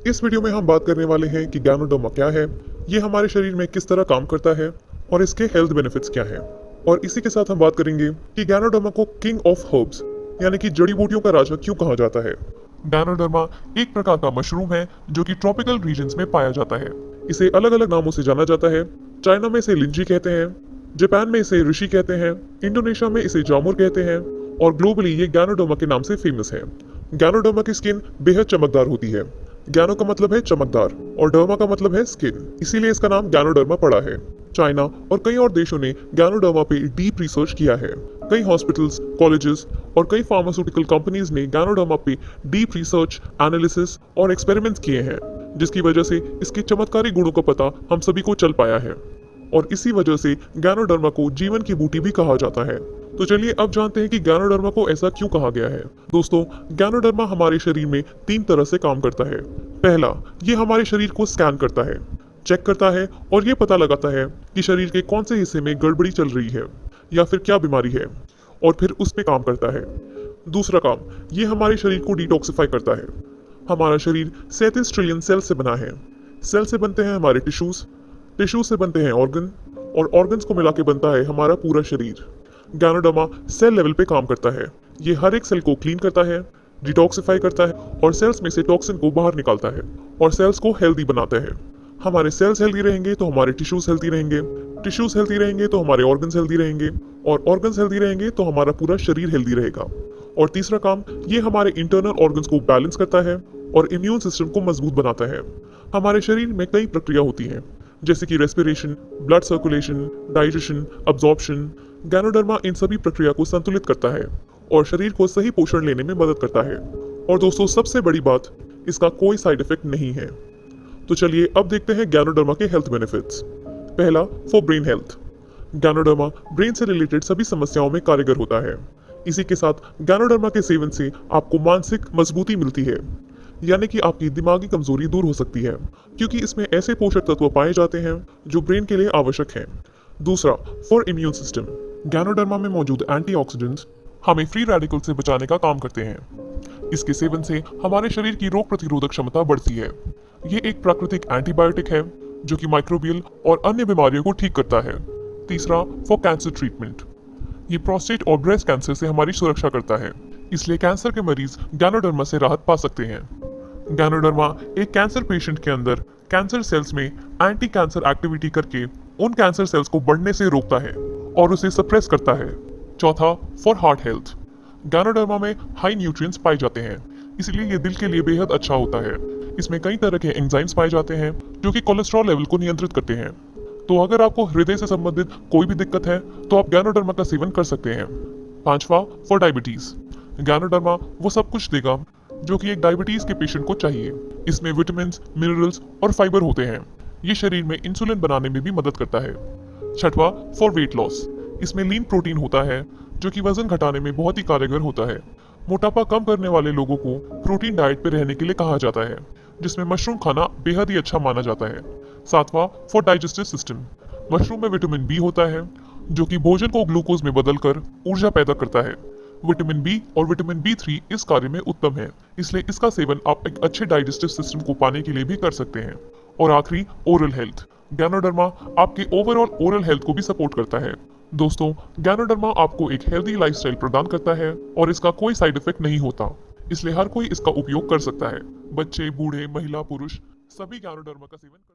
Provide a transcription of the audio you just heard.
इस वीडियो में हम बात करने वाले हैं कि गैनोडर्मा क्या है, ये हमारे शरीर में किस तरह काम करता है और इसके हेल्थ बेनिफिट्स क्या हैं। और इसी के साथ हम बात करेंगे कि गैनोडर्मा को किंग ऑफ हर्ब्स यानी कि जड़ी बूटियों का राजा क्यों कहा जाता है। गैनोडर्मा एक प्रकार का मशरूम है जो कि ट्रॉपिकल रीजन्स में पाया जाता है। इसे अलग अलग नामों से जाना जाता है। चाइना में इसे लिंजी कहते हैं, जापान में इसे ऋषि कहते हैं, इंडोनेशिया में इसे जामुर कहते हैं और ग्लोबली ये गैनोडर्मा के नाम से फेमस है। गैनोडर्मा की स्किन बेहद चमकदार होती है। गैनो का मतलब है चमकदार और डर्मा का मतलब है स्किन, इसीलिए इसका नाम गैनोडर्मा पड़ा है। चाइना और कई और देशों ने गैनोडर्मा पे डीप रिसर्च किया है। कई हॉस्पिटल्स, कॉलेजेस और कई फार्मास्यूटिकल कंपनीज ने गैनोडर्मा पे डीप रिसर्च, एनालिसिस और एक्सपेरिमेंट्स किए हैं, जिसकी वजह से इसके चमत्कारी गुणों का पता हम सभी को चल पाया है। और इसी वजह से गैनोडर्मा को जीवन की बूटी भी कहा जाता है। तो चलिए अब जानते हैं कि गैनोडर्मा को ऐसा क्यों कहा गया है। दोस्तों, गैनोडर्मा हमारे शरीर में 3 तरह से काम करता है। पहला, ये हमारे शरीर को स्कैन करता है, चेक करता है और ये पता लगाता है कि शरीर के कौन से हिस्से में गड़बड़ी चल रही है या फिर क्या बीमारी है, और फिर उस पे काम करता है। दूसरा काम, ये हमारे शरीर को डिटॉक्सिफाई करता है। हमारा शरीर 37 ट्रिलियन सेल से बना है। सेल से बनते हैं हमारे टिश्यूज, टिश्यूज से बनते हैं ऑर्गन और ऑर्गन्स को मिला के बनता है हमारा पूरा शरीर। गैनोडर्मा सेल लेवल पे काम करता है। ये हर एक सेल को क्लीन करता है, डिटॉक्सिफाई करता है और सेल्स में से टॉक्सिन को बाहर निकालता है और सेल्स को हेल्दी बनाता है। हमारे सेल्स हेल्दी रहेंगे तो हमारे टिश्यूज हेल्दी रहेंगे, टिश्यूज हेल्दी रहेंगे तो हमारे ऑर्गन्स हेल्दी रहेंगे और ऑर्गन्स हेल्दी रहेंगे तो हमारा पूरा शरीर हेल्दी रहेगा। और तीसरा काम, ये हमारे इंटरनल ऑर्गन्स को बैलेंस करता है और इम्यून सिस्टम को मजबूत बनाता है। हमारे शरीर में कई प्रक्रिया होती हैं, जैसे कि respiration, blood circulation, digestion, absorption. Ganoderma इन सभी प्रक्रिया को संतुलित करता है और शरीर को सही पोषण लेने में मदद करता है। और दोस्तों, सबसे बड़ी बात, इसका कोई साइड इफेक्ट नहीं है। तो चलिए अब देखते हैं गैनोडर्मा के हेल्थ बेनिफिट्स। पहला, for brain health. Ganoderma brain से रिलेटेड सभी समस्याओं में कारगर होता है। इसी के साथ गैनोडर्मा के सेवन से आपको मानसिक मजबूती मिलती है, यानी कि आपकी दिमागी कमजोरी दूर हो सकती है, क्योंकि इसमें ऐसे पोषक तत्व पाए जाते हैं जो ब्रेन के लिए आवश्यक हैं। दूसरा, फॉर इम्यून सिस्टम। गैनोडर्मा में मौजूद एंटीऑक्सीडेंट्स हमें फ्री रेडिकल से बचाने का काम करते हैं। इसके सेवन से हमारे शरीर की रोग प्रतिरोधक क्षमता बढ़ती है। ये एक प्राकृतिक एंटीबायोटिक है जो कि माइक्रोबियल और अन्य बीमारियों को ठीक करता है। तीसरा, फॉर कैंसर ट्रीटमेंट। ये प्रोस्टेट और ब्रेस्ट कैंसर से हमारी सुरक्षा करता है, इसलिए कैंसर के मरीज गैनोडर्मा से राहत पा सकते हैं। गैनोडर्मा एक कैंसर पेशेंट के अंदर कैंसर सेल्स में एंटी कैंसर एक्टिविटी करके उन कैंसर सेल्स को बढ़ने से रोकता है और उसे सप्रेस करता है। चौथा, फॉर हार्ट हेल्थ। गैनोडर्मा में हाई न्यूट्रिएंट्स पाए जाते हैं, इसलिए ये दिल के लिए बेहद अच्छा होता है। इसमें कई तरह के एंजाइम्स पाए जाते हैं जो कि कोलेस्ट्रॉल लेवल को नियंत्रित करते हैं। तो अगर आपको हृदय से संबंधित कोई भी दिक्कत है तो आप गैनोडर्मा का सेवन कर सकते हैं। पांचवा, फॉर डायबिटीज। गैनोडर्मा वो सब कुछ देगा जो कि एक डायबिटीज के पेशेंट को चाहिए। इसमें विटामिन, मिनरल्स और फाइबर होते हैं। ये शरीर में इंसुलिन बनाने में भी मदद करता है। छठवा, फॉर वेट लॉस। इसमें लीन प्रोटीन होता है जो कि वजन घटाने में बहुत ही कारगर होता है। मोटापा कम करने वाले लोगों को प्रोटीन डाइट पे रहने के लिए कहा जाता है, जिसमें मशरूम खाना बेहद ही अच्छा माना जाता है। सातवां, फॉर डाइजेस्टिव सिस्टम। मशरूम में विटामिन बी होता है जो कि भोजन को ग्लूकोज में बदलकर ऊर्जा पैदा करता है। विटामिन बी और विटामिन बी3 इस कार्य में उत्तम है, इसलिए इसका सेवन आप एक अच्छे डाइजेस्टिव सिस्टम को पाने के लिए भी कर सकते हैं। और आखिरी, ओरल हेल्थ। गैनोडर्मा आपके ओवरऑल ओरल हेल्थ को भी सपोर्ट करता है। दोस्तों, गैनोडर्मा आपको एक हेल्दी लाइफस्टाइल प्रदान करता है और इसका कोई साइड इफेक्ट नहीं होता, इसलिए हर कोई इसका उपयोग कर सकता है। बच्चे, बूढ़े, महिला, पुरुष सभी गैनोडर्मा का सेवन कर